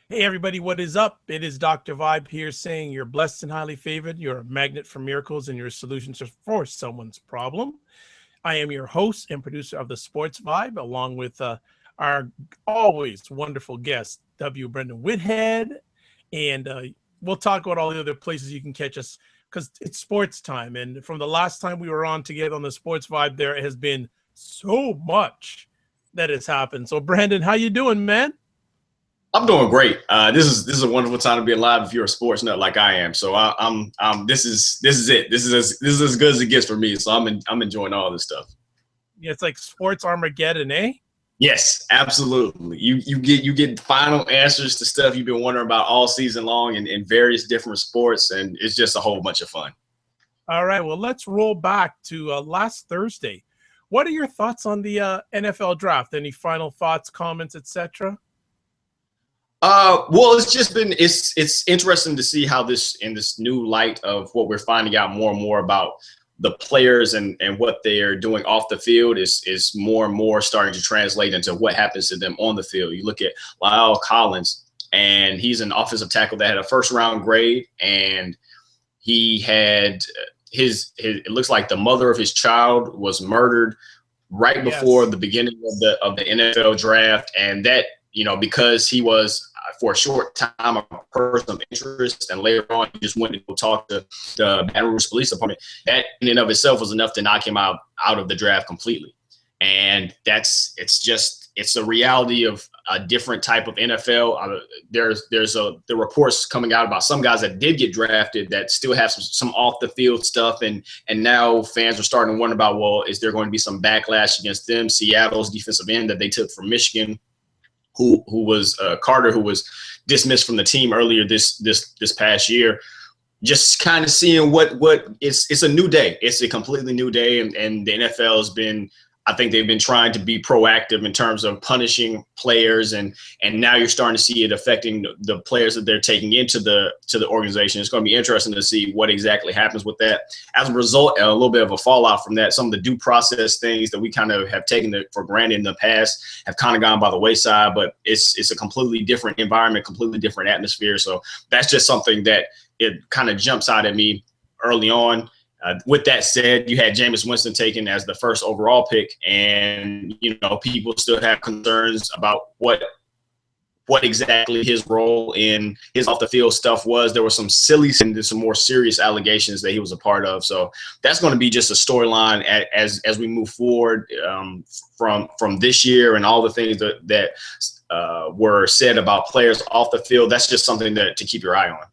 Hey everybody, what is up? It is Dr. Vibe here saying you're blessed and highly favored. You're a magnet for miracles and your solutions are for someone's problem. I am your host and producer of the Sports Vibe, along with our always wonderful guest, Brenden Whitted. And we'll talk about all the other places you can catch us because it's sports time. And from the last time we were on together on the Sports Vibe, there has been so much that has happened. So Brenden, how you doing, man? I'm doing great. This is a wonderful time to be alive if you're a sports nut like I am. So this is it. This is as good as it gets for me. So I'm enjoying all this stuff. Yeah, it's like sports Armageddon, eh? Yes, absolutely. You get final answers to stuff you've been wondering about all season long in various different sports, and it's just a whole bunch of fun. All right, well, let's roll back to last Thursday. What are your thoughts on the NFL draft? Any final thoughts, comments, etc.? Well, it's interesting to see how this in this new light of what we're finding out more and more about the players and what they are doing off the field is more and more starting to translate into what happens to them on the field. You look at Lyle Collins, and he's an offensive tackle that had a first round grade, and he had his it looks like the mother of his child was murdered right before the beginning of the NFL draft, and that because he was for a short time a person of interest, and later on he just went to go talk to the Baton Rouge Police Department. That in and of itself was enough to knock him out of the draft completely. And it's a reality of a different type of NFL. There's the reports coming out about some guys that did get drafted that still have some off the field stuff, and now fans are starting to wonder about, well, is there going to be some backlash against them? Seattle's defensive end that they took from Michigan, who was Carter, who was dismissed from the team earlier this past year. Just kind of seeing what it's a new day. It's a completely new day, and the NFL has been, I think they've been trying to be proactive in terms of punishing players, and now you're starting to see it affecting the players that they're taking into the organization. It's going to be interesting to see what exactly happens with that. As a result, a little bit of a fallout from that. Some of the due process things that we kind of have taken for granted in the past have kind of gone by the wayside, but it's a completely different environment, completely different atmosphere. So that's just something that it kind of jumps out at me early on. With that said, you had Jameis Winston taken as the first overall pick, and people still have concerns about what exactly his role in his off the field stuff was. There was some some more serious allegations that he was a part of. So that's going to be just a storyline as we move forward from this year, and all the things that were said about players off the field. That's just something to keep your eye on.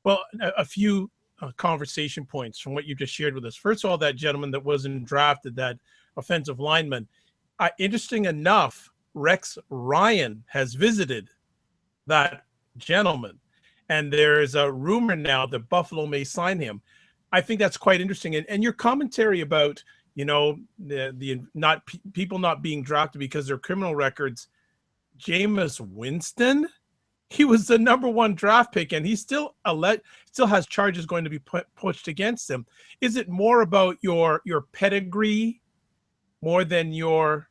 Well, a few conversation points from what you just shared with us. First of all, that gentleman that wasn't drafted, that offensive lineman, interesting enough, Rex Ryan has visited that gentleman, and there is a rumor now that Buffalo may sign him. I think that's quite interesting. And your commentary about the people not being drafted because of their criminal records. Jameis Winston, he was the number one draft pick, and he still has charges going to be pushed against him. Is it more about your pedigree more than your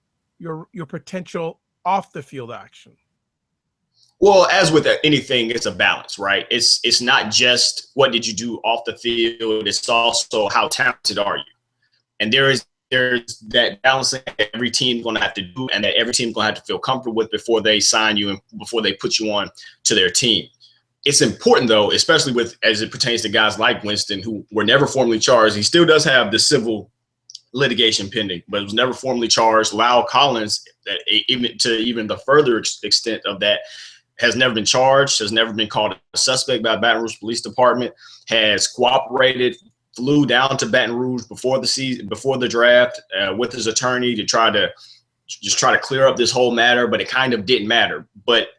potential off the field action? Well, as with anything, it's a balance, right? It's not just what did you do off the field. It's also how talented are you, and there's that balancing that every team's going to have to do, and that every team's going to have to feel comfortable with before they sign you and before they put you on to their team. It's important, though, especially as it pertains to guys like Winston, who were never formally charged. He still does have the civil litigation pending, but it was never formally charged. Lyle Collins, even the further extent of that, has never been charged, has never been called a suspect by Baton Rouge Police Department, has cooperated, flew down to Baton Rouge before the draft with his attorney to try to clear up this whole matter, but it kind of didn't matter. But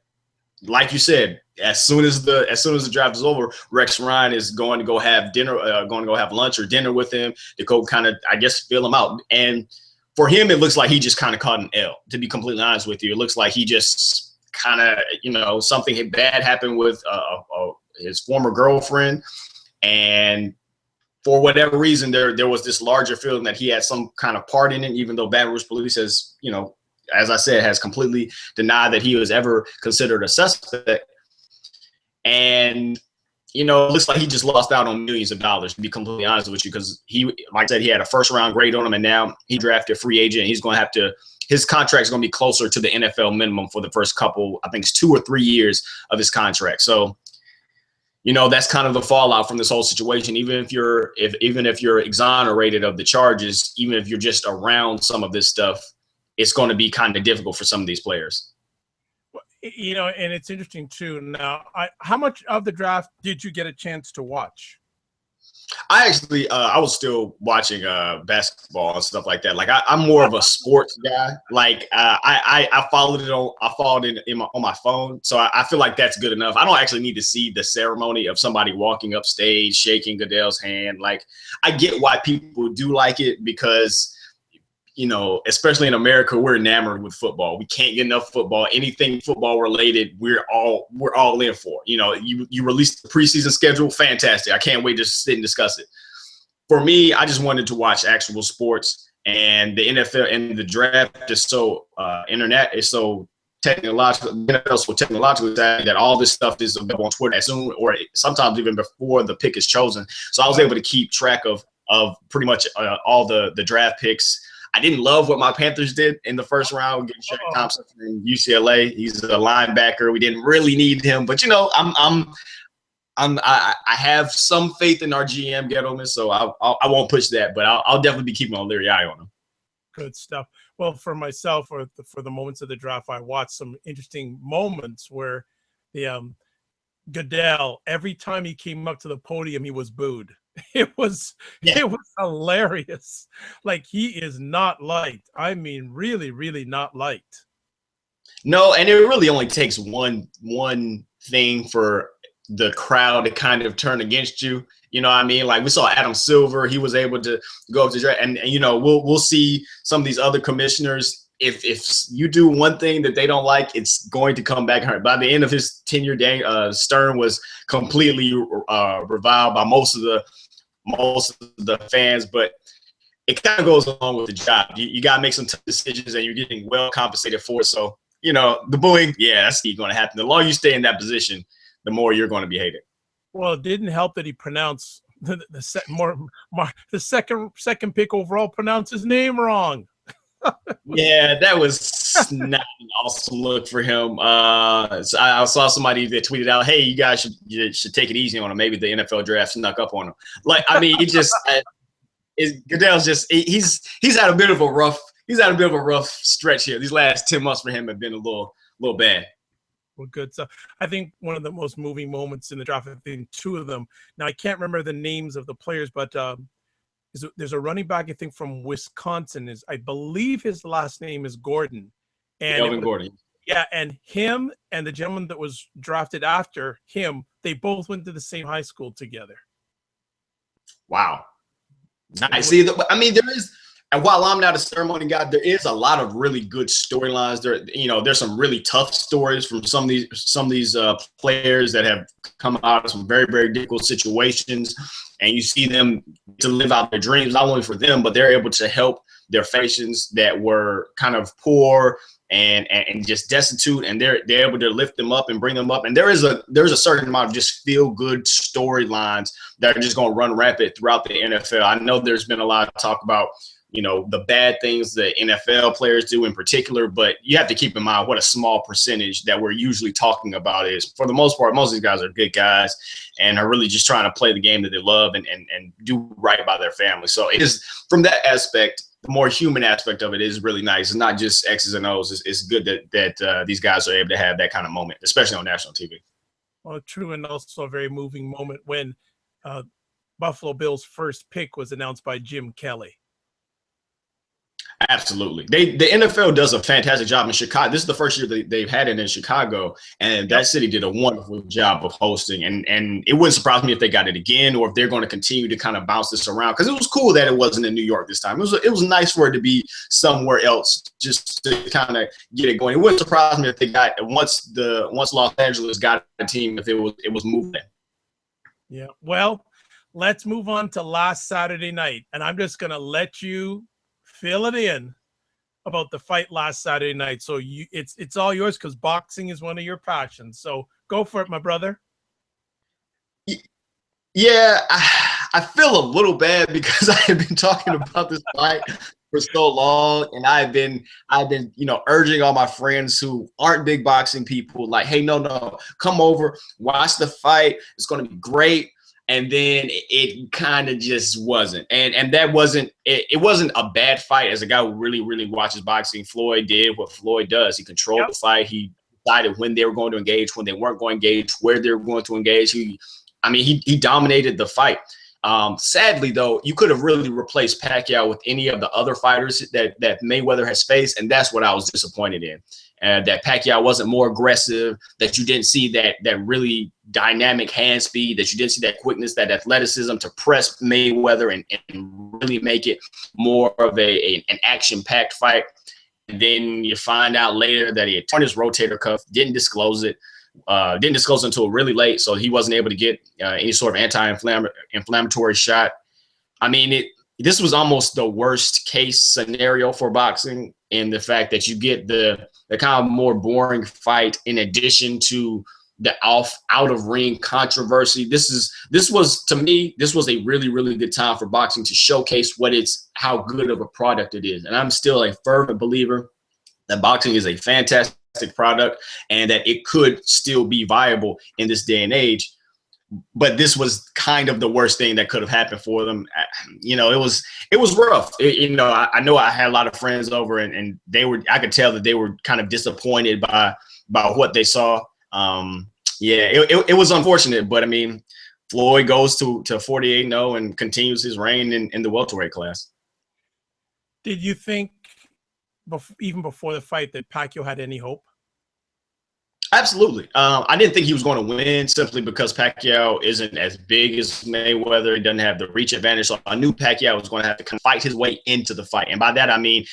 like you said, as soon as the draft is over, Rex Ryan is going to go have dinner, going to go have lunch or dinner with him to go kind of, I guess, feel him out. And for him, it looks like he just kind of caught an L, to be completely honest with you. It looks like he just kind of, something bad happened with his former girlfriend, and for whatever reason, there was this larger feeling that he had some kind of part in it, even though Baton Rouge Police has, as I said, has completely denied that he was ever considered a suspect. And it looks like he just lost out on millions of dollars, to be completely honest with you, because he, like I said, he had a first-round grade on him, and now he drafted a free agent. And he's going to have to – his contract is going to be closer to the NFL minimum for the first couple, I think it's 2 or 3 years of his contract. So, that's kind of the fallout from this whole situation. Even if you're exonerated of the charges, even if you're just around some of this stuff, it's going to be kind of difficult for some of these players. And it's interesting too. Now, how much of the draft did you get a chance to watch? I actually, I was still watching basketball and stuff like that. Like I'm more of a sports guy. Like I followed it on my phone, so I feel like that's good enough. I don't actually need to see the ceremony of somebody walking up stage, shaking Goodell's hand. Like I get why people do like it, because especially in America, we're enamored with football. We can't get enough football. Anything football related, we're all in for. You release the preseason schedule, fantastic. I can't wait to sit and discuss it. For me, I just wanted to watch actual sports, and the NFL and the draft is so internet is so technological. The NFL is so technological that all this stuff is available on Twitter as soon, or sometimes even before the pick is chosen. So I was able to keep track of pretty much all the draft picks. I didn't love what my Panthers did in the first round, getting Shaq Thompson from UCLA. He's a linebacker. We didn't really need him, but I have some faith in our GM Gettleman, so I won't push that, but I'll definitely be keeping a leery eye on him. Good stuff. Well, for myself, for the moments of the draft, I watched some interesting moments where the Goodell, every time he came up to the podium, he was booed. It was hilarious. Like, he is not liked. I mean, really, really not liked. No, and it really only takes one thing for the crowd to kind of turn against you. You know what I mean? Like we saw Adam Silver, he was able to go up to draft, and we'll see some of these other commissioners. If you do one thing that they don't like, it's going to come back hurt. By the end of his tenure, Stern was completely reviled by most of the fans, but it kind of goes along with the job. You got to make some tough decisions, and you're getting well compensated for it. So, the booing, that's going to happen. The longer you stay in that position, the more you're going to be hated. Well, it didn't help that he pronounced the second pick overall pronounced his name wrong. Yeah, that was not an awesome look for him. I saw somebody that tweeted out, "Hey, you guys should take it easy on him. Maybe the NFL draft snuck up on him." Like, I mean, he just Goodell's just he's had a bit of a rough stretch here. These last 10 months for him have been a little bad. Well, good stuff. I think one of the most moving moments in the draft, I think 2 of them. Now, I can't remember the names of the players, but there's a running back, I think, from Wisconsin. I believe his last name is Gordon. And Melvin Gordon. Yeah, and him and the gentleman that was drafted after him, they both went to the same high school together. Wow. Nice. See, I mean, there is, and while I'm not a ceremony guy, there is a lot of really good storylines. There's some really tough stories from some of these players that have come out of some very, very difficult situations, and you see them to live out their dreams, not only for them, but they're able to help their families that were kind of poor and just destitute, and they're able to lift them up and bring them up. And there's a certain amount of just feel good storylines that are just going to run rampant throughout the NFL. I know there's been a lot of talk about the bad things the NFL players do in particular, but you have to keep in mind what a small percentage that we're usually talking about is. For the most part, most of these guys are good guys and are really just trying to play the game that they love and do right by their family. So it is, from that aspect, the more human aspect of it is really nice. It's not just X's and O's. It's good that these guys are able to have that kind of moment, especially on national TV. Well, true, and also a very moving moment when Buffalo Bills' first pick was announced by Jim Kelly. Absolutely. The NFL does a fantastic job in Chicago. This is the first year they've had it in Chicago, and that city did a wonderful job of hosting. And it wouldn't surprise me if they got it again, or if they're going to continue to kind of bounce this around, because it was cool that it wasn't in New York this time. It was nice for it to be somewhere else, just to kind of get it going. It wouldn't surprise me if they got once Los Angeles got a team, if it was moving. Yeah. Well, let's move on to last Saturday night, and I'm just going to let you fill it in about the fight last Saturday night. So it's all yours, because boxing is one of your passions. So go for it, my brother. Yeah, I feel a little bad because I have been talking about this fight for so long, and I've been urging all my friends who aren't big boxing people, like, hey, no, come over, watch the fight. It's going to be great. And then it kind of just wasn't, and that wasn't it. It wasn't a bad fight. As a guy who really watches boxing, Floyd did what Floyd does. He controlled the fight. He decided when they were going to engage, when they weren't going to engage, where they were going to engage. He dominated the fight. Sadly, though, you could have really replaced Pacquiao with any of the other fighters that Mayweather has faced, and that's what I was disappointed in. That Pacquiao wasn't more aggressive, that you didn't see that really dynamic hand speed, that you didn't see that quickness, that athleticism to press Mayweather and really make it more of an action-packed fight. And then you find out later that he had torn his rotator cuff, didn't disclose it until really late, so he wasn't able to get any sort of anti-inflammatory shot. I mean, this was almost the worst case scenario for boxing, in the fact that you get the kind of more boring fight in addition to the out of ring controversy. This was to me a really good time for boxing to showcase how good of a product it is. And I'm still a fervent believer that boxing is a fantastic product and that it could still be viable in this day and age. But this was kind of the worst thing that could have happened for them. It was rough. I know I had a lot of friends over, and I could tell that they were kind of disappointed by what they saw. It was unfortunate, but I mean, Floyd goes to 48-0 and continues his reign in the welterweight class. Did you think, even before the fight, that Pacquiao had any hope? Absolutely. I didn't think he was going to win simply because Pacquiao isn't as big as Mayweather. He doesn't have the reach advantage. So I knew Pacquiao was going to have to fight his way into the fight. And by that, I mean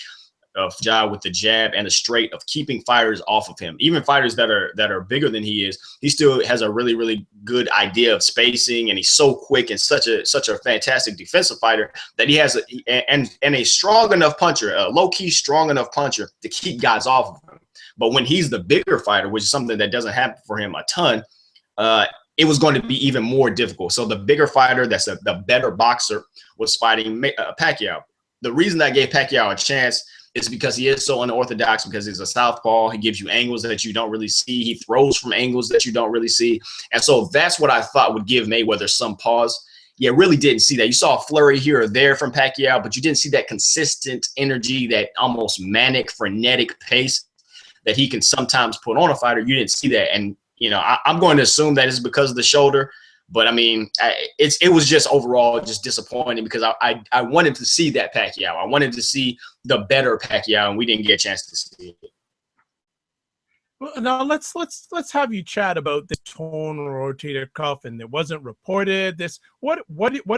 job with the jab and the straight of keeping fighters off of him. Even fighters that are bigger than he is, he still has a really good idea of spacing, and he's so quick and such a fantastic defensive fighter that he has a strong enough puncher, a low-key strong enough puncher to keep guys off of him. But when he's the bigger fighter, which is something that doesn't happen for him a ton, it was going to be even more difficult. So the bigger fighter, that's the better boxer, was fighting Pacquiao. The reason I gave Pacquiao a chance is because he is so unorthodox, because he's a southpaw. He gives you angles that you don't really see. He throws from angles that you don't really see. And so that's what I thought would give Mayweather some pause. Yeah, really didn't see that. You saw a flurry here or there from Pacquiao, but you didn't see that consistent energy, that almost manic, frenetic pace that he can sometimes put on a fighter. You didn't see that. And, I'm going to assume that it's because of the shoulder. But, I mean, it was just overall just disappointing, because I wanted to see that Pacquiao. I wanted to see the better Pacquiao, and we didn't get a chance to see it. Well, now let's have you chat about the torn rotator cuff, and it wasn't reported. What's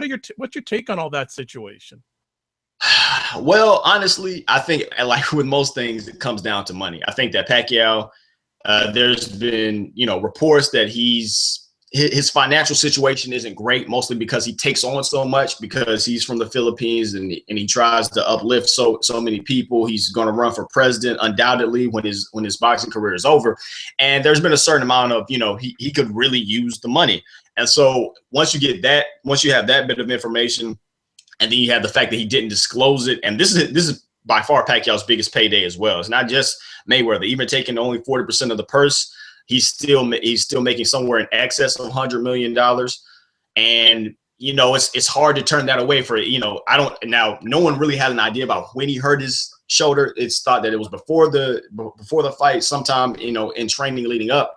your take on all that situation? Well, honestly, I think, like with most things, it comes down to money. I think that Pacquiao, there's been, reports that his financial situation isn't great, mostly because he takes on so much, because he's from the Philippines and he tries to uplift so many people. He's going to run for president undoubtedly when his boxing career is over. And there's been a certain amount of, he could really use the money. And so once you have that bit of information, and then you have the fact that he didn't disclose it, and this is by far Pacquiao's biggest payday as well. It's not just Mayweather. Even taking only 40% of the purse, he's still making somewhere in excess of $100 million. And, it's hard to turn that away for, no one really had an idea about when he hurt his shoulder. It's thought that it was before the fight, sometime, in training leading up.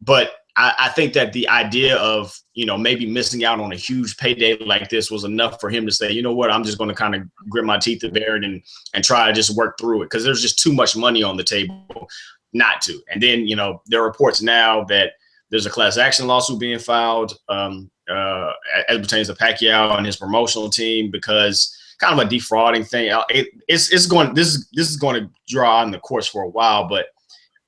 But I think that the idea of, maybe missing out on a huge payday like this was enough for him to say, you know what, I'm just going to kind of grit my teeth to bear it and try to just work through it, because there's just too much money on the table not to. And then, there are reports now that there's a class action lawsuit being filed as it pertains to Pacquiao and his promotional team, because kind of a defrauding thing. This is going to draw on the courts for a while, but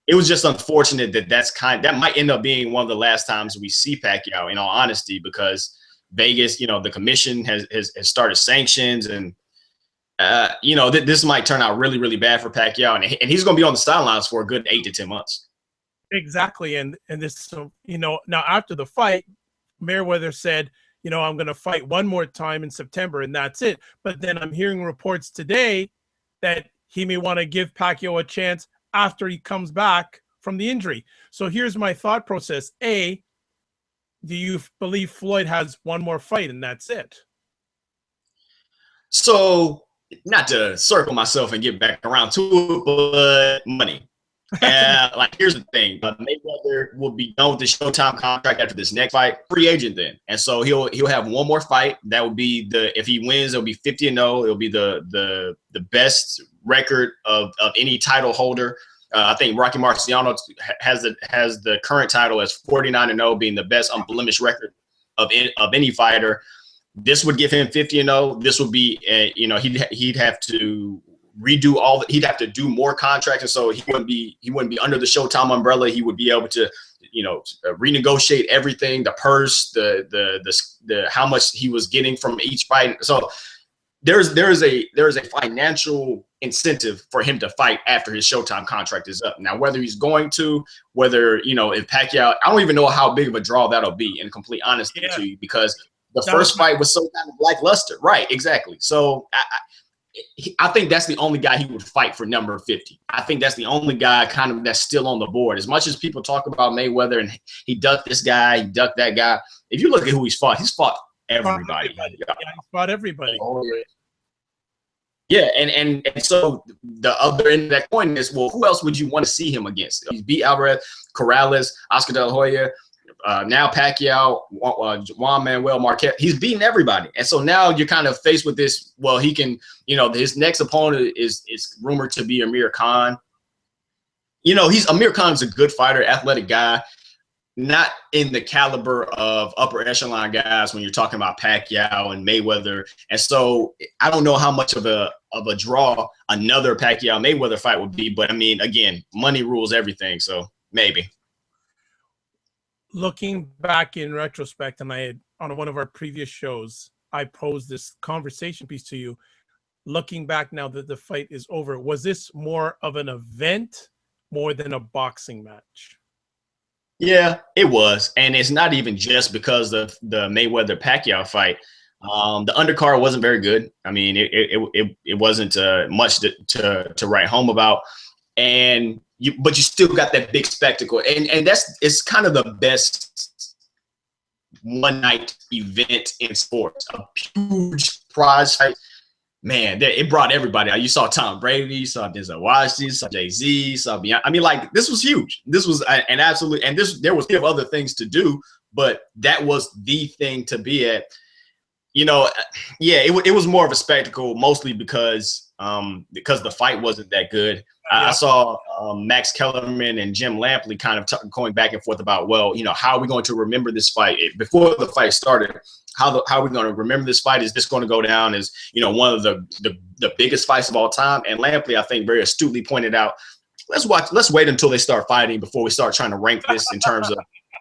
it was just unfortunate that might end up being one of the last times we see Pacquiao, in all honesty, because Vegas, the commission has started sanctions, and this might turn out really bad for Pacquiao, and he's going to be on the sidelines for a good 8 to 10 months. Exactly, and this, now after the fight, Mayweather said, you know, I'm going to fight one more time in September and that's it. But then I'm hearing reports today that he may want to give Pacquiao a chance after he comes back from the injury. So here's my thought process. A, do you believe Floyd has one more fight and that's it? So, not to circle myself and get back around to it, but money. And like, here's the thing: Mayweather will be done with the Showtime contract after this next fight, free agent then, and so he'll have one more fight. That would be if he wins, it'll be 50-0. It'll be the best record of any title holder. I think Rocky Marciano has the current title as 49-0, being the best unblemished record of any fighter. This would give him 50-0. This would be, he'd have to redo he'd have to do more contracts, and so he wouldn't be under the Showtime umbrella. He would be able to, renegotiate everything, the purse, the how much he was getting from each fight. So there is a financial incentive for him to fight after his Showtime contract is up. Now, whether he's going to, if Pacquiao, I don't even know how big of a draw that'll be, in complete honesty to you, because the first fight was so kind of lackluster. Right, exactly. So I think that's the only guy he would fight for number 50. I think that's the only guy kind of that's still on the board. As much as people talk about Mayweather and he ducked this guy, he ducked that guy, if you look at who he's fought everybody. Yeah, he's fought everybody. Yeah, and so the other end of that coin is, well, who else would you want to see him against? He's beat Alvarez, Corrales, Oscar De La Hoya, now Pacquiao, Juan Manuel Marquez. He's beaten everybody. And so now you're kind of faced with this, well, he can, his next opponent is rumored to be Amir Khan. Amir Khan's a good fighter, athletic guy, not in the caliber of upper echelon guys when you're talking about Pacquiao and Mayweather. And so I don't know how much of a draw another Pacquiao Mayweather fight would be, but I mean, again, money rules everything. So maybe. Looking back in retrospect, and I had on one of our previous shows, I posed this conversation piece to you. Looking back now that the fight is over, was this more of an event more than a boxing match? Yeah, it was. And it's not even just because of the Mayweather Pacquiao fight. The undercard wasn't very good. I mean, it wasn't much to write home about. But you still got that big spectacle, and it's kind of the best one night event in sports. A huge prize fight, man. It brought everybody out. You saw Tom Brady, you saw Denzel Washington, you saw Jay-Z, you saw Beyonce. I mean, like, this was huge. This was an absolute, and there was other things to do, but that was the thing to be at. It was more of a spectacle, mostly because the fight wasn't that good. I saw Max Kellerman and Jim Lampley kind of going back and forth about, well, how are we going to remember this fight? Before the fight started, how are we going to remember this fight? Is this going to go down as, one of the biggest fights of all time? And Lampley, I think, very astutely pointed out, let's wait until they start fighting before we start trying to rank this in terms of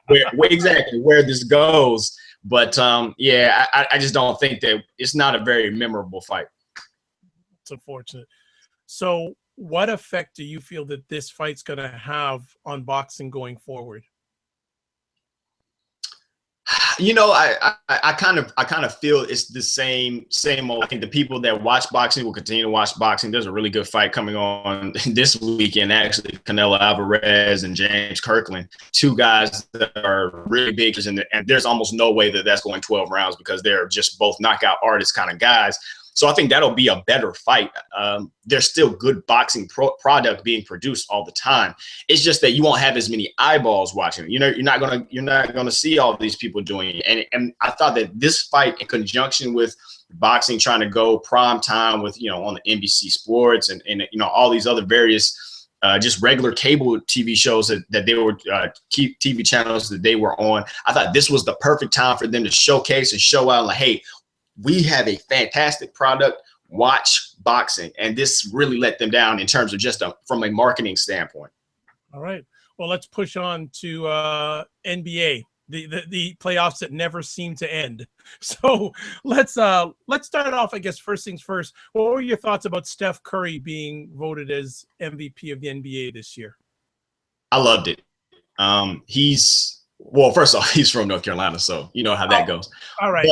where this goes. But I just don't think that it's not a very memorable fight. It's unfortunate. So what effect do you feel that this fight's going to have on boxing going forward? I kind of feel it's the same old. I think the people that watch boxing will continue to watch boxing. There's a really good fight coming on this weekend, actually. Canelo Alvarez and James Kirkland, two guys that are really big, and there's almost no way that that's going 12 rounds because they're just both knockout artist kind of guys. So I think that'll be a better fight. There's still good boxing product being produced all the time. It's just that you won't have as many eyeballs watching. You're not gonna see all these people doing it. And I thought that this fight, in conjunction with boxing trying to go prime time with on the NBC Sports and all these other various just regular cable TV shows that they were TV channels that they were on, I thought this was the perfect time for them to showcase and show out, like, hey, we have a fantastic product. Watch boxing. And this really let them down in terms of just from a marketing standpoint. All right. Well, let's push on to NBA, the playoffs that never seem to end. So let's start off, I guess, first things first. What were your thoughts about Steph Curry being voted as MVP of the NBA this year? I loved it. He's Well, first off, he's from North Carolina, so you know how that goes. All right.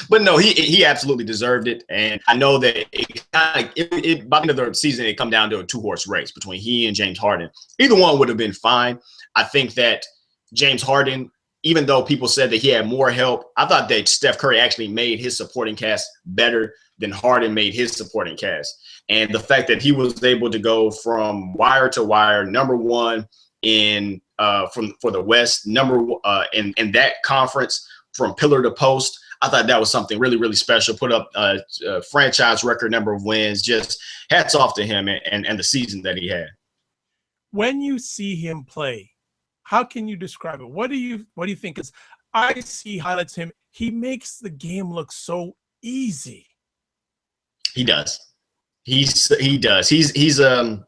But no, he absolutely deserved it, and I know that by the end of the season, it come down to a 2-horse race between he and James Harden. Either one would have been fine. I think that James Harden, even though people said that he had more help, I thought that Steph Curry actually made his supporting cast better than Harden made his supporting cast. And the fact that he was able to go from wire to wire, number one in for the West, in that conference, from pillar to post, I thought that was something really, really special. Put up a franchise record number of wins. Just hats off to him and the season that he had. When you see him play, how can you describe it? What do you think? Because I see highlights of him. He makes the game look so easy. He does. He does. He's kind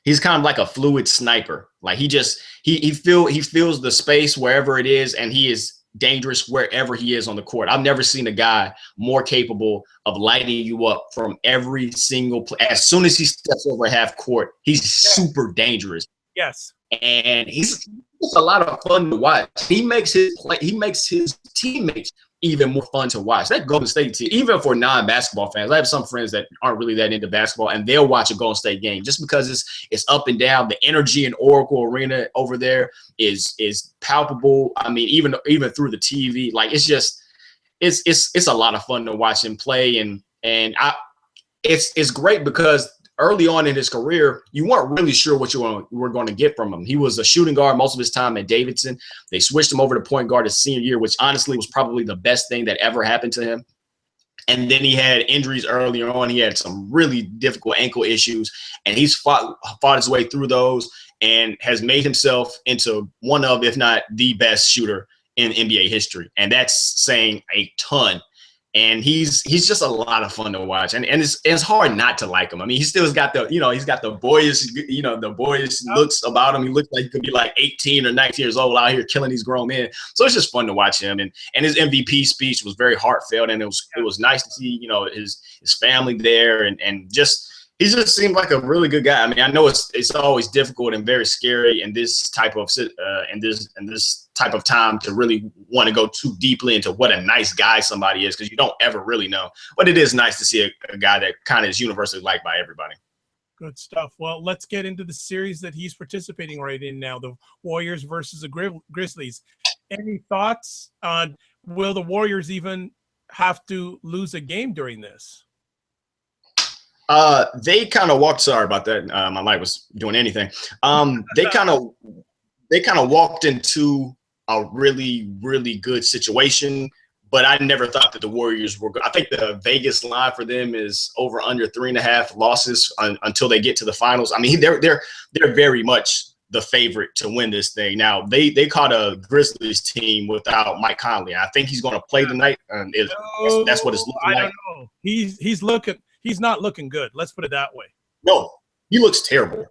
of like a fluid sniper. Like he feels the space wherever it is, and he is dangerous wherever he is on the court. I've never seen a guy more capable of lighting you up from every single play. As soon as he steps over half court, he's super dangerous. Yes. And he's a lot of fun to watch. He makes his teammates even more fun to watch. That Golden State team, even for non-basketball fans, I have some friends that aren't really that into basketball, and they'll watch a Golden State game just because it's up and down. The energy in Oracle Arena over there is palpable. I mean, even through the TV, like it's a lot of fun to watch him play, and it's great because early on in his career, you weren't really sure what you were going to get from him. He was a shooting guard most of his time at Davidson. They switched him over to point guard his senior year, which honestly was probably the best thing that ever happened to him. And then he had injuries earlier on. He had some really difficult ankle issues, and he's fought his way through those and has made himself into one of, if not the best shooter in NBA history. And that's saying a ton. And he's just a lot of fun to watch, and it's hard not to like him. I mean, he still has got the boyish looks about him. He looks like he could be like 18 or 19 years old out here killing these grown men. So it's just fun to watch him. And his MVP speech was very heartfelt, and it was nice to see his family there, and just he just seemed like a really good guy. I mean, I know it's always difficult and very scary in this type of type of time to really want to go too deeply into what a nice guy somebody is, because you don't ever really know. But it is nice to see a guy that kind of is universally liked by everybody. Good stuff. Well, let's get into the series that he's participating right in now, the Warriors versus the Grizzlies. Any thoughts on will the Warriors even have to lose a game during this? They kind of walked. Sorry about that. My light was doing anything. They kind of walked into a really, really good situation, but I never thought that the Warriors were good. I think the Vegas line for them is over under 3.5 losses until they get to the finals. I mean, they're very much the favorite to win this thing. Now they caught a Grizzlies team without Mike Conley. I think he's going to play tonight. That's what it's looking like. I don't know. He's not looking good. Let's put it that way. No, he looks terrible.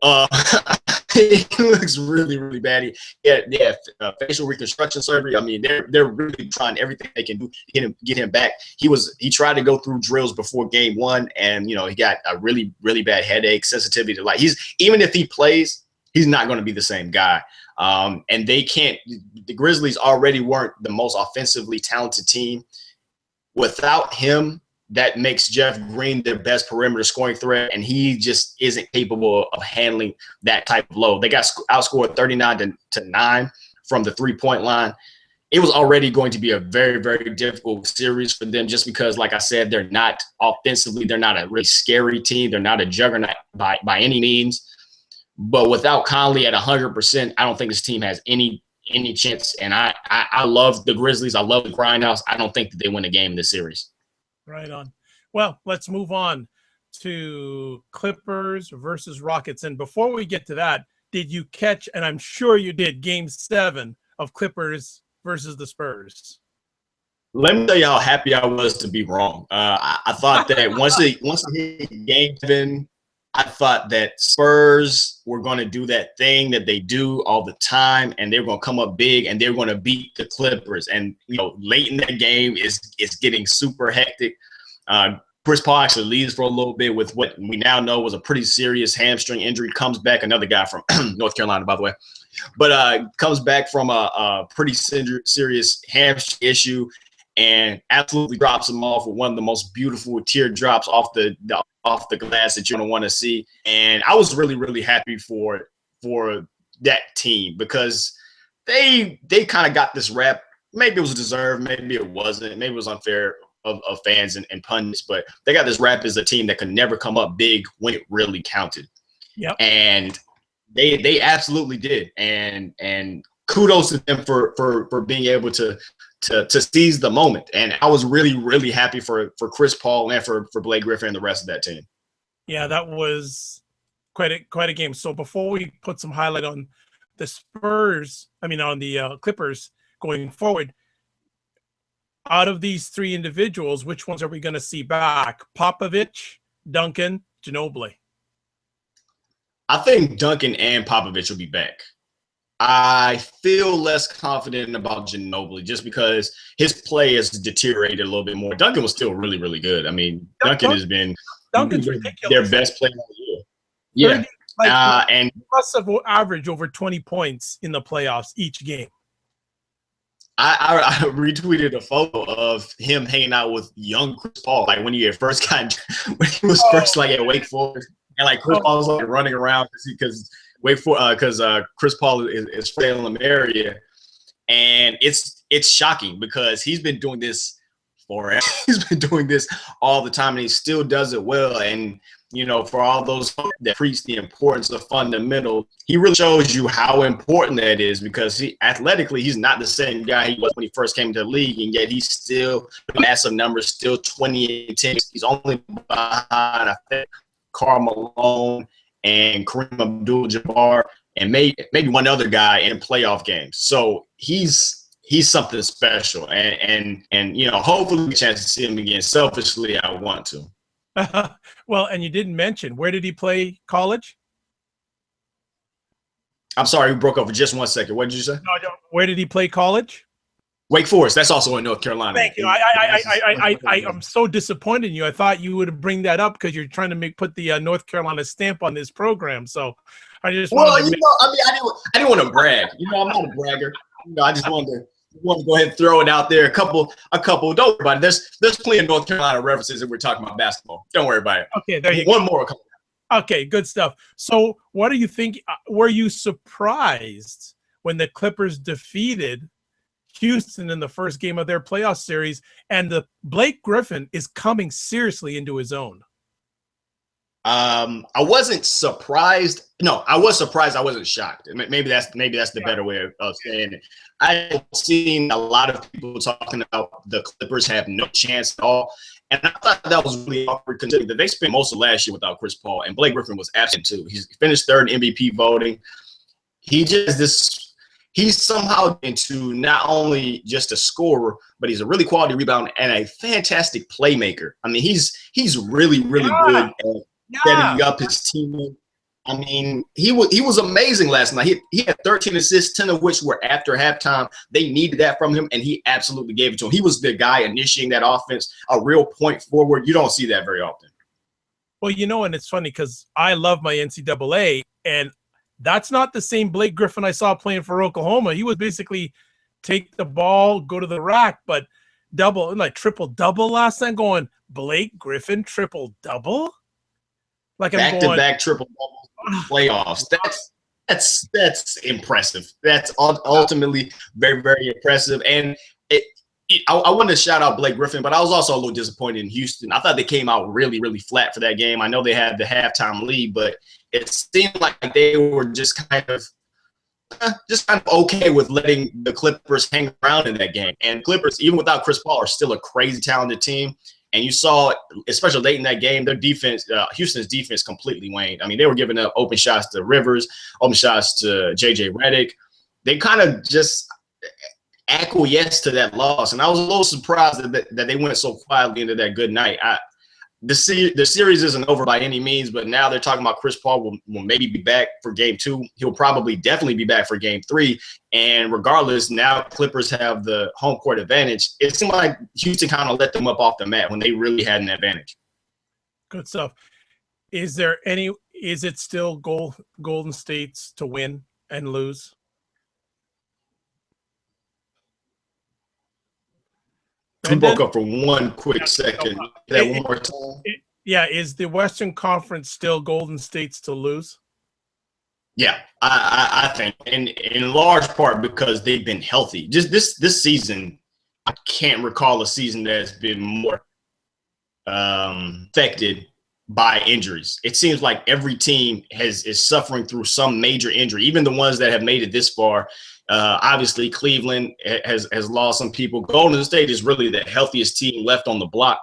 He looks really, really bad. Yeah, facial reconstruction surgery. I mean, they're really trying everything they can do to get him back. He tried to go through drills before game one, and he got a really, really bad headache, sensitivity to light. Even if he plays, he's not going to be the same guy. And they can't. The Grizzlies already weren't the most offensively talented team. Without him, that makes Jeff Green their best perimeter scoring threat, and he just isn't capable of handling that type of load. They got outscored 39-9 from the three-point line. It was already going to be a very, very difficult series for them just because, like I said, they're not offensively, they're not a really scary team. They're not a juggernaut by any means. But without Conley at 100%, I don't think this team has any chance. And I love the Grizzlies. I love the Grindhouse. I don't think that they win a game in this series. Right on. Well, let's move on to Clippers versus Rockets. And before we get to that, did you catch, and I'm sure you did, Game 7 of Clippers versus the Spurs? Let me tell you how happy I was to be wrong. I thought that once they hit Game 7, I thought that Spurs were going to do that thing that they do all the time, and they're going to come up big, and they're going to beat the Clippers. And late in that game is getting super hectic. Chris Paul actually leaves for a little bit with what we now know was a pretty serious hamstring injury. Comes back, another guy from North Carolina, by the way, but comes back from a pretty serious hamstring issue and absolutely drops him off with one of the most beautiful teardrops off the glass that you're gonna want to see. And I was really, really happy for that team because they kind of got this rap. Maybe it was deserved, maybe it wasn't, maybe it was unfair of fans and pundits, but they got this rap as a team that could never come up big when it really counted. Yep. And they absolutely did. And kudos to them for being able to seize the moment. And I was really, really happy for Chris Paul and for Blake Griffin and the rest of that team. Yeah, that was quite a game. So before we put some highlight on the Spurs, on the Clippers going forward, out of these three individuals, which ones are we going to see back? Popovich, Duncan, Ginobili. I think Duncan and Popovich will be back. I feel less confident about Ginobili just because his play has deteriorated a little bit more. Duncan was still really, really good. I mean, Duncan has been their best player all year. Yeah. 30, and plus of average over 20 points in the playoffs each game. I retweeted a photo of him hanging out with young Chris Paul, like when he was first at Wake Forest, and like Chris Paul was like running around because Chris Paul is from the area, and it's shocking because he's been doing this forever. He's been doing this all the time, and he still does it well. And for all those that preach the importance of fundamentals, he really shows you how important that is because athletically, he's not the same guy he was when he first came to the league, and yet he's still massive numbers, still 20-10. He's only behind, I think, Karl Malone and Kareem Abdul-Jabbar and maybe one other guy in playoff games. So he's something special, and hopefully we get a chance to see him again. Selfishly, I want to. Well, and you didn't mention, where did he play college? I'm sorry, we broke up for just 1 second. What did you say? No, where did he play college? Wake Forest. That's also in North Carolina. Thank you. I'm so disappointed in you. I thought you would bring that up because you're trying to put the North Carolina stamp on this program. So I just I didn't want to brag. I'm not a bragger. I just wanted to go ahead and throw it out there. A couple. Don't worry about it. There's plenty of North Carolina references if we're talking about basketball. Don't worry about it. Okay, there you go. One more. Okay, good stuff. So what do you think? Were you surprised when the Clippers defeated Houston in the first game of their playoff series, and the Blake Griffin is coming seriously into his own? I wasn't surprised. No, I was surprised. I wasn't shocked. Maybe that's the better way of saying it. I've seen a lot of people talking about the Clippers have no chance at all, and I thought that was really awkward considering that they spent most of last year without Chris Paul, and Blake Griffin was absent too. He's finished third in MVP voting. He's somehow into not only just a scorer, but he's a really quality rebounder and a fantastic playmaker. I mean, he's really, really good at setting up his team. I mean, he was amazing last night. He had 13 assists, 10 of which were after halftime. They needed that from him, and he absolutely gave it to him. He was the guy initiating that offense, a real point forward. You don't see that very often. Well, and it's funny because I love my NCAA, and that's not the same Blake Griffin I saw playing for Oklahoma. He was basically take the ball, go to the rack, but triple-double last time, going, Blake Griffin triple-double? Like back-to-back triple-double playoffs. That's impressive. That's ultimately very, very impressive. And I wanted to shout out Blake Griffin, but I was also a little disappointed in Houston. I thought they came out really, really flat for that game. I know they had the halftime lead, but it seemed like they were just kind of okay with letting the Clippers hang around in that game. And Clippers, even without Chris Paul, are still a crazy talented team. And you saw, especially late in that game, their defense, Houston's defense completely waned. I mean, they were giving up open shots to Rivers, open shots to J.J. Redick. They kind of just acquiesced to that loss. And I was a little surprised that they went so quietly into that good night. The series isn't over by any means, but now they're talking about Chris Paul will maybe be back for game 2. He'll definitely be back for game 3. And regardless, now Clippers have the home court advantage. It seemed like Houston kind of let them up off the mat when they really had an advantage. Good stuff. Is it still Golden State's to win and lose? We broke Brenden? up for one quick second. That one more time. Yeah, is the Western Conference still Golden State's to lose? Yeah, I think, and in large part because they've been healthy. Just this season, I can't recall a season that's been more affected by injuries. It seems like every team is suffering through some major injury, even the ones that have made it this far. Obviously, Cleveland has lost some people. Golden State is really the healthiest team left on the block.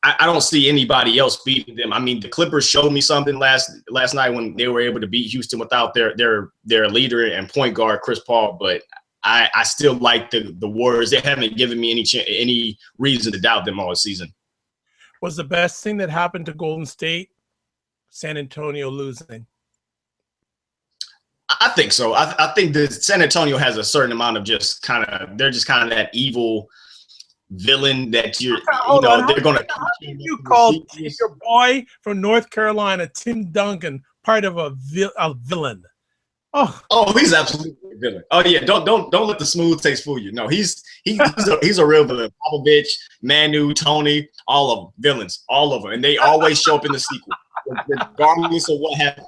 I don't see anybody else beating them. I mean, the Clippers showed me something last night when they were able to beat Houston without their leader and point guard Chris Paul. But I still like the Warriors. They haven't given me any reason to doubt them all season. Was the best thing that happened to Golden State San Antonio losing? I think so. I think that San Antonio has a certain amount of they're just kind of that evil villain that they're going to. You called your boy from North Carolina, Tim Duncan, part of a villain. Oh, he's absolutely a villain. Oh yeah, don't let the smooth taste fool you. No, he's a real villain. Popovich, Manu, Tony, all of them villains, all of them, and they always show up in the sequel, regardless of what happens.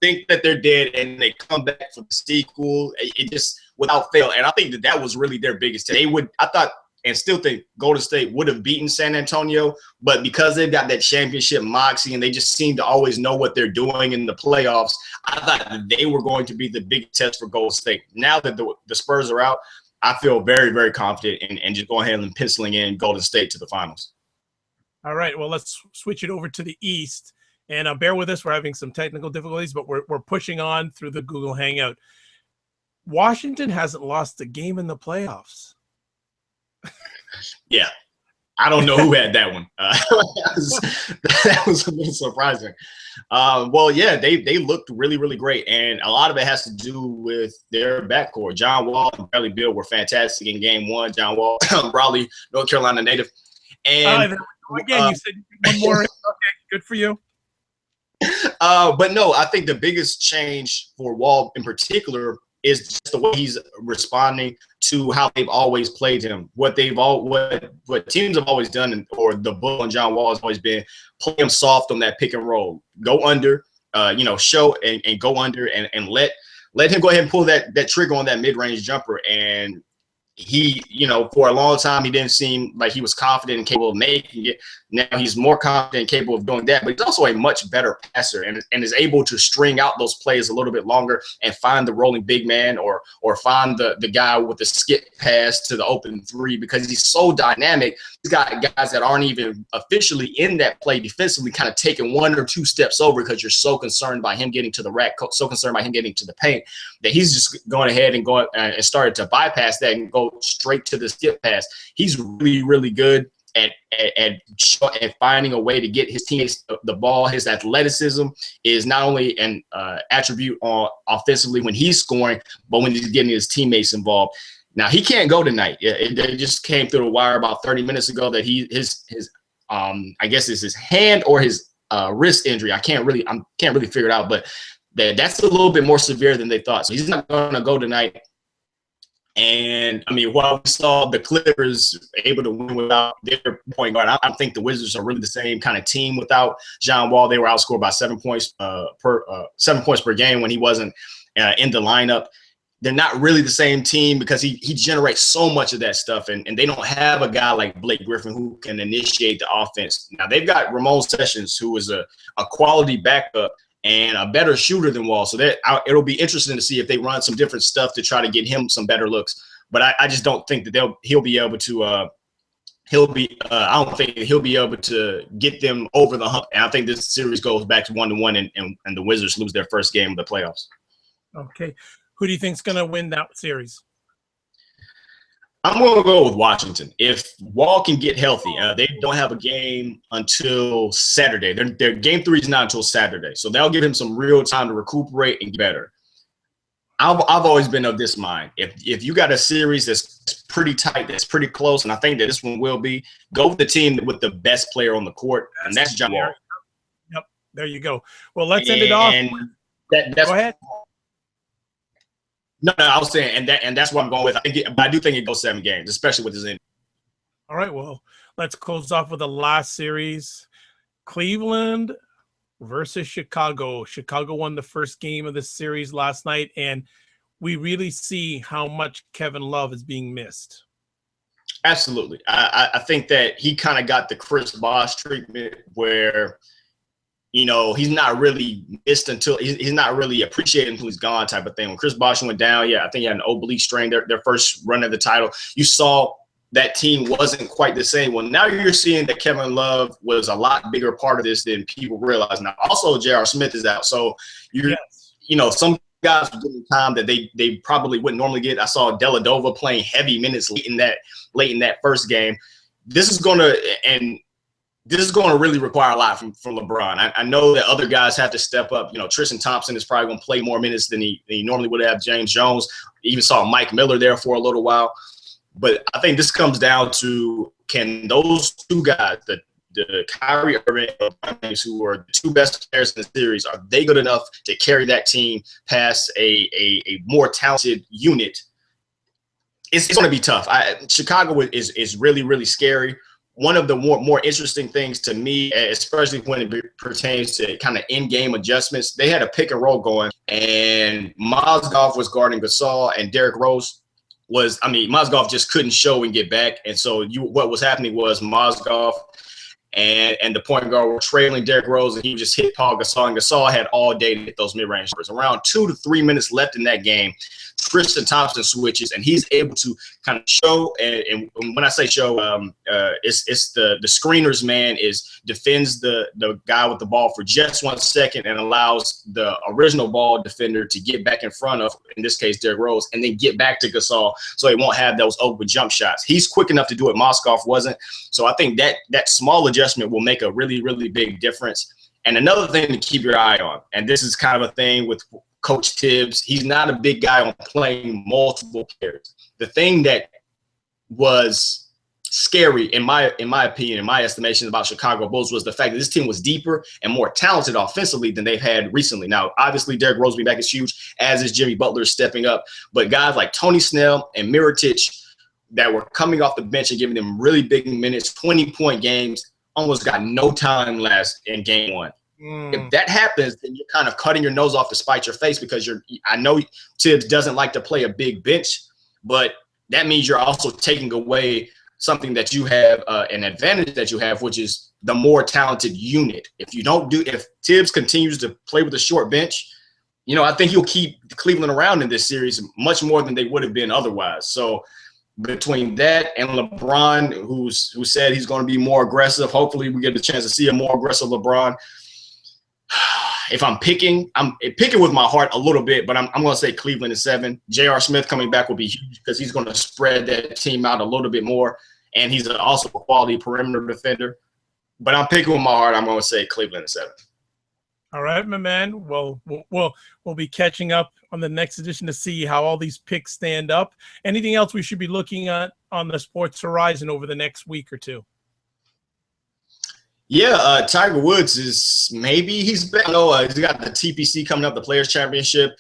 Think that they're dead and they come back for the sequel. It just without fail, and I think that was really their biggest. I thought and still think Golden State would have beaten San Antonio, but because they've got that championship moxie and they just seem to always know what they're doing in the playoffs, I thought that they were going to be the big test for Golden State. Now that the Spurs are out, I feel very, very confident in just going ahead and penciling in Golden State to the finals. All right, well, let's switch it over to the East. And bear with us, we're having some technical difficulties, but we're pushing on through the Google Hangout. Washington hasn't lost a game in the playoffs. Yeah, I don't know who had that one. That was a little surprising. Well, yeah, they looked really, really great, and a lot of it has to do with their backcourt. John Wall and Bradley Beal were fantastic in Game 1. John Wall, Raleigh, North Carolina native, and again, you said one more. Okay, good for you. But no, I think the biggest change for Wall in particular is just the way he's responding to how they've always played him. What teams have always done, or the bull on John Wall has always been play him soft on that pick and roll, go under, show and go under and let him go ahead and pull that trigger on that mid-range jumper. And he, for a long time, he didn't seem like he was confident and capable of making it. Now he's more confident and capable of doing that, but he's also a much better passer and is able to string out those plays a little bit longer and find the rolling big man or find the guy with the skip pass to the open three, because he's so dynamic. He's got guys that aren't even officially in that play defensively kind of taking one or two steps over because you're so concerned by him getting to the rack, so concerned by him getting to the paint, that he's just going ahead and and started to bypass that and go straight to the skip pass. He's really, really good at finding a way to get his teammates the ball. His athleticism is not only an attribute offensively when he's scoring, but when he's getting his teammates involved. Now he can't go tonight. It just came through the wire about 30 minutes ago that his I guess it's his hand or his wrist injury. I can't really figure it out, but that's a little bit more severe than they thought. So he's not going to go tonight. And I mean, while we saw the Clippers able to win without their point guard, I don't think the Wizards are really the same kind of team without John Wall. They were outscored by 7 points per game when he wasn't in the lineup. They're not really the same team because he generates so much of that stuff, and they don't have a guy like Blake Griffin who can initiate the offense. Now they've got Ramon Sessions, who is a quality backup and a better shooter than Wall. So it'll be interesting to see if they run some different stuff to try to get him some better looks. But I just don't think that he'll be able to. I don't think he'll be able to get them over the hump. And I think this series goes back to 1-1, and the Wizards lose their first game of the playoffs. Okay, who do you think's going to win that series? I'm going to go with Washington. If Wall can get healthy, they don't have a game until Saturday. Their game 3 is not until Saturday. So that'll give him some real time to recuperate and get better. I've always been of this mind. If you got a series that's pretty tight, that's pretty close, and I think that this one will be, go with the team with the best player on the court, and that's John Wall. Yep, there you go. Well, let's end it off. And that's go ahead. No, I was saying, and that's what I'm going with. But I do think it goes 7 games, especially with his injury. All right, well, let's close off with the last series. Cleveland versus Chicago. Chicago won the first game of the series last night, and we really see how much Kevin Love is being missed. Absolutely. I think that he kind of got the Chris Bosh treatment where, you know, he's not really missed until he's not really appreciated until he's gone type of thing. When Chris Bosh went down, yeah, I think he had an oblique strain, their first run of the title. You saw that team wasn't quite the same. Well, now you're seeing that Kevin Love was a lot bigger part of this than people realize. Now, also J.R. Smith is out. So, you know, some guys are getting time that they probably wouldn't normally get. I saw Deladova playing heavy minutes late in that first game. This is going to really require a lot from LeBron. I know that other guys have to step up. You know, Tristan Thompson is probably going to play more minutes than he normally would have. James Jones, even saw Mike Miller there for a little while. But I think this comes down to, can those two guys, the Kyrie Irving and LeBron James, who are the two best players in the series, are they good enough to carry that team past a more talented unit? It's going to be tough. Chicago is really, really scary. One of the more interesting things to me, especially when it pertains to kind of in-game adjustments, they had a pick and roll going, and Mozgov was guarding Gasol, and Derrick Rose Mozgov just couldn't show and get back. And so what was happening was Mozgov and the point guard were trailing Derrick Rose, and he just hit Paul Gasol, and Gasol had all day to hit those mid-range numbers. Around 2 to 3 minutes left in that game, Tristan Thompson switches, and he's able to kind of show, and when I say show, it's the screener's man defends the guy with the ball for just 1 second and allows the original ball defender to get back in front of, in this case, Derrick Rose, and then get back to Gasol so he won't have those open jump shots. He's quick enough to do it. Mozgov wasn't. So I think that small adjustment will make a really, really big difference. And another thing to keep your eye on, and this is kind of a thing with Coach Tibbs, he's not a big guy on playing multiple players. The thing that was scary, in my opinion, in my estimation, about Chicago Bulls was the fact that this team was deeper and more talented offensively than they've had recently. Now, obviously, Derrick Rose being back is huge, as is Jimmy Butler stepping up. But guys like Tony Snell and Mirotic that were coming off the bench and giving them really big minutes, 20-point games, almost got no time last in game 1. If that happens, then you're kind of cutting your nose off to spite your face, because I know Tibbs doesn't like to play a big bench, but that means you're also taking away something that you have, an advantage that you have, which is the more talented unit. If Tibbs continues to play with a short bench, you know, I think he'll keep Cleveland around in this series much more than they would have been otherwise. So between that and LeBron, who said he's going to be more aggressive, hopefully we get a chance to see a more aggressive LeBron. If I'm picking with my heart a little bit, but I'm going to say Cleveland in 7. J.R. Smith coming back will be huge because he's going to spread that team out a little bit more, and he's also a quality perimeter defender. But I'm picking with my heart. I'm going to say Cleveland in 7. All right, my man. Well, we'll be catching up on the next edition to see how all these picks stand up. Anything else we should be looking at on the sports horizon over the next week or two? Yeah, Tiger Woods he's back. I know he's got the TPC coming up, the Players Championship.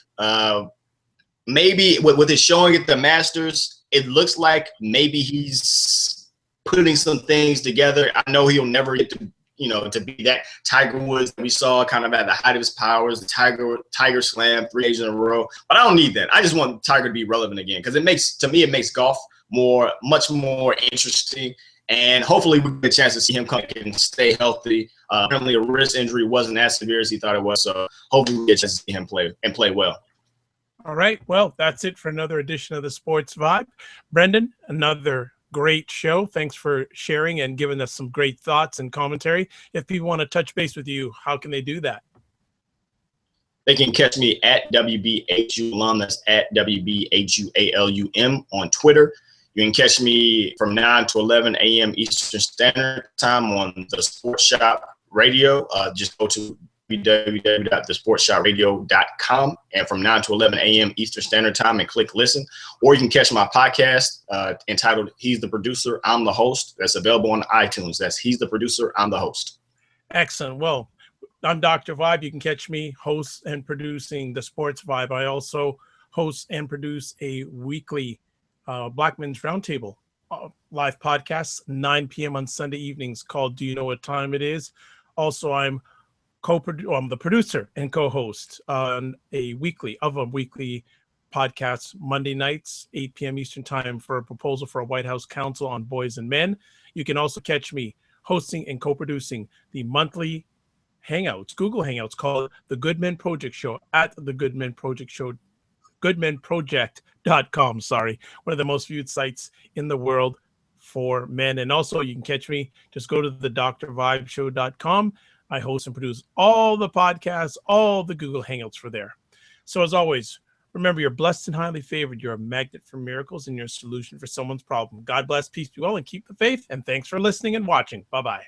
Maybe with his showing at the Masters, it looks like maybe he's putting some things together. I know he'll never get to be that Tiger Woods that we saw kind of at the height of his powers, the Tiger Slam 3 days in a row. But I don't need that. I just want Tiger to be relevant again, because it makes golf much more interesting. And hopefully we get a chance to see him come and stay healthy. Apparently a wrist injury wasn't as severe as he thought it was. So hopefully we get a chance to see him play well. All right. Well, that's it for another edition of the Sports Vibe. Brenden, another great show. Thanks for sharing and giving us some great thoughts and commentary. If people want to touch base with you, how can they do that? They can catch me at WBHUalum. That's at WBHUALUM on Twitter. You can catch me from 9 to 11 a.m. Eastern Standard Time on the Sports Shop Radio. Just go to www.thesportshoperadio.com, and from 9 to 11 a.m. Eastern Standard Time, and click listen. Or you can catch my podcast entitled He's the Producer, I'm the Host. That's available on iTunes. That's He's the Producer, I'm the Host. Excellent. Well, I'm Dr. Vibe. You can catch me host and producing the Sports Vibe. I also host and produce a weekly Black Men's Roundtable live podcast, 9 p.m. on Sunday evenings, called Do You Know What Time It Is? Also, I'm the producer and co-host on a weekly podcast Monday nights, 8 p.m. Eastern Time, for a proposal for a White House Council on Boys and Men. You can also catch me hosting and co-producing the monthly Hangouts, Google Hangouts, called The Good Men Project Show at the Good Men Project Show, goodmenproject.com, one of the most viewed sites in the world for men. And also you can catch me, just go to the drvibeshow.com. I host and produce all the podcasts, all the Google Hangouts for there. So as always, remember, you're blessed and highly favored. You're a magnet for miracles and you're a solution for someone's problem. God bless, peace be well, and keep the faith. And thanks for listening and watching. Bye-bye.